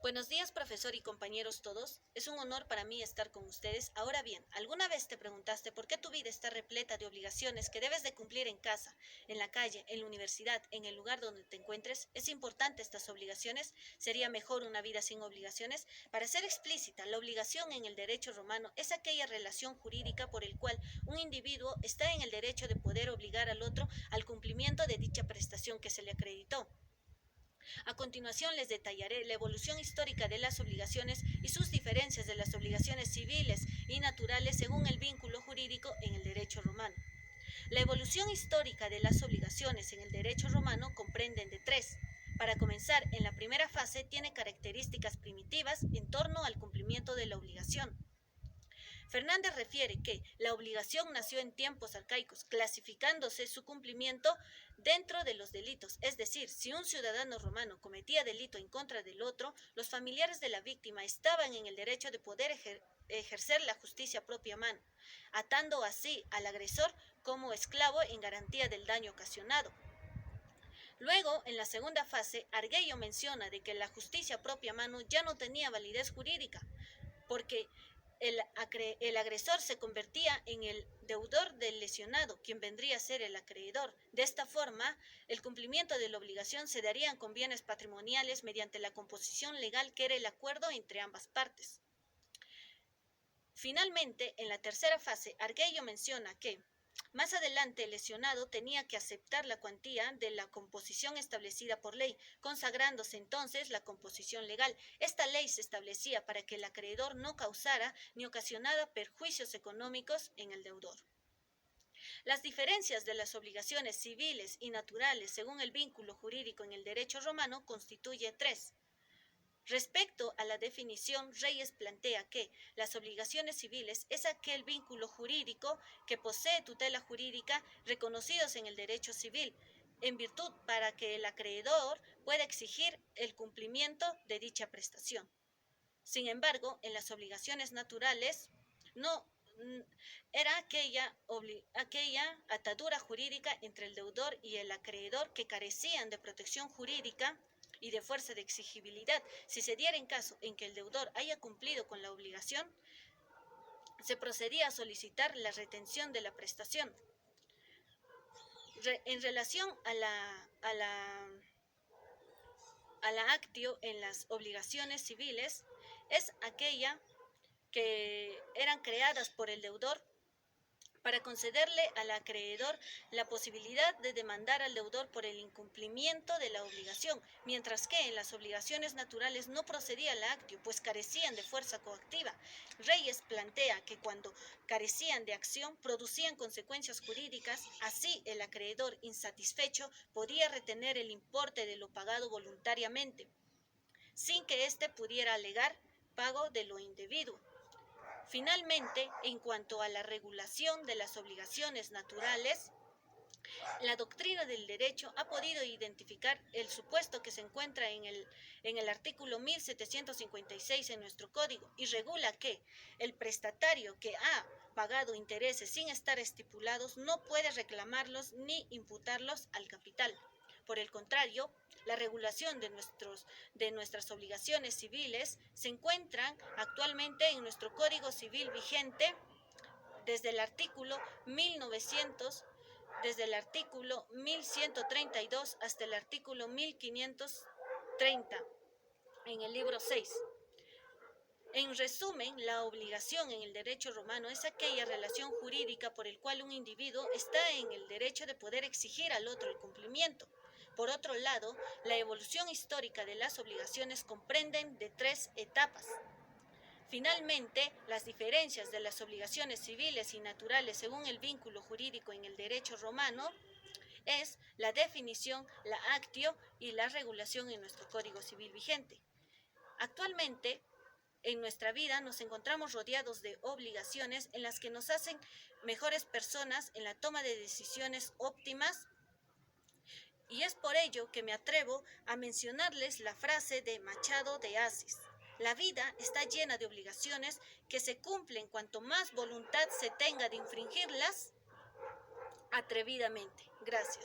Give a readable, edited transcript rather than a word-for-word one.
Buenos días, profesor y compañeros todos. Es un honor para mí estar con ustedes. Ahora bien, ¿alguna vez te preguntaste por qué tu vida está repleta de obligaciones que debes de cumplir en casa, en la calle, en la universidad, en el lugar donde te encuentres? ¿Es importante estas obligaciones? ¿Sería mejor una vida sin obligaciones? Para ser explícita, la obligación en el derecho romano es aquella relación jurídica por el cual un individuo está en el derecho de poder obligar al otro al cumplimiento de dicha prestación que se le acreditó. A continuación les detallaré la evolución histórica de las obligaciones y sus diferencias de las obligaciones civiles y naturales según el vínculo jurídico en el derecho romano. La evolución histórica de las obligaciones en el derecho romano comprenden de tres. Para comenzar, en la primera fase tiene características primitivas en torno al cumplimiento de la obligación. Fernández refiere que la obligación nació en tiempos arcaicos, clasificándose su cumplimiento dentro de los delitos, es decir, si un ciudadano romano cometía delito en contra del otro, los familiares de la víctima estaban en el derecho de poder ejercer la justicia a propia mano, atando así al agresor como esclavo en garantía del daño ocasionado. Luego, en la segunda fase, Arguello menciona de que la justicia a propia mano ya no tenía validez jurídica, porque el agresor se convertía en el deudor del lesionado, quien vendría a ser el acreedor. De esta forma, el cumplimiento de la obligación se daría con bienes patrimoniales mediante la composición legal que era el acuerdo entre ambas partes. Finalmente, en la tercera fase, Arguello menciona que más adelante el lesionado tenía que aceptar la cuantía de la composición establecida por ley, consagrándose entonces la composición legal. Esta ley se establecía para que el acreedor no causara ni ocasionara perjuicios económicos en el deudor. Las diferencias de las obligaciones civiles y naturales según el vínculo jurídico en el derecho romano constituye tres. Respecto a la definición, Reyes plantea que las obligaciones civiles es aquel vínculo jurídico que posee tutela jurídica reconocidos en el derecho civil, en virtud para que el acreedor pueda exigir el cumplimiento de dicha prestación. Sin embargo, en las obligaciones naturales no era aquella atadura jurídica entre el deudor y el acreedor que carecían de protección jurídica y de fuerza de exigibilidad. Si se diera en caso en que el deudor haya cumplido con la obligación, se procedía a solicitar la retención de la prestación. En relación a la actio en las obligaciones civiles, es aquella que eran creadas por el deudor para concederle al acreedor la posibilidad de demandar al deudor por el incumplimiento de la obligación, mientras que en las obligaciones naturales no procedía la actio, pues carecían de fuerza coactiva. Reyes plantea que cuando carecían de acción producían consecuencias jurídicas, así el acreedor insatisfecho podía retener el importe de lo pagado voluntariamente, sin que éste pudiera alegar pago de lo indebido. Finalmente, en cuanto a la regulación de las obligaciones naturales, la doctrina del derecho ha podido identificar el supuesto que se encuentra en el artículo 1756 en nuestro código y regula que el prestatario que ha pagado intereses sin estar estipulados no puede reclamarlos ni imputarlos al capital. Por el contrario, la regulación de nuestras obligaciones civiles se encuentran actualmente en nuestro Código Civil vigente desde el artículo 1132 hasta el artículo 1530 en el libro 6. En resumen, la obligación en el derecho romano es aquella relación jurídica por el cual un individuo está en el derecho de poder exigir al otro el cumplimiento. Por otro lado, la evolución histórica de las obligaciones comprenden de tres etapas. Finalmente, las diferencias de las obligaciones civiles y naturales según el vínculo jurídico en el derecho romano es la definición, la actio y la regulación en nuestro Código Civil vigente. Actualmente, en nuestra vida nos encontramos rodeados de obligaciones en las que nos hacen mejores personas en la toma de decisiones óptimas, y es por ello que me atrevo a mencionarles la frase de Machado de Assis: la vida está llena de obligaciones que se cumplen cuanto más voluntad se tenga de infringirlas atrevidamente. Gracias.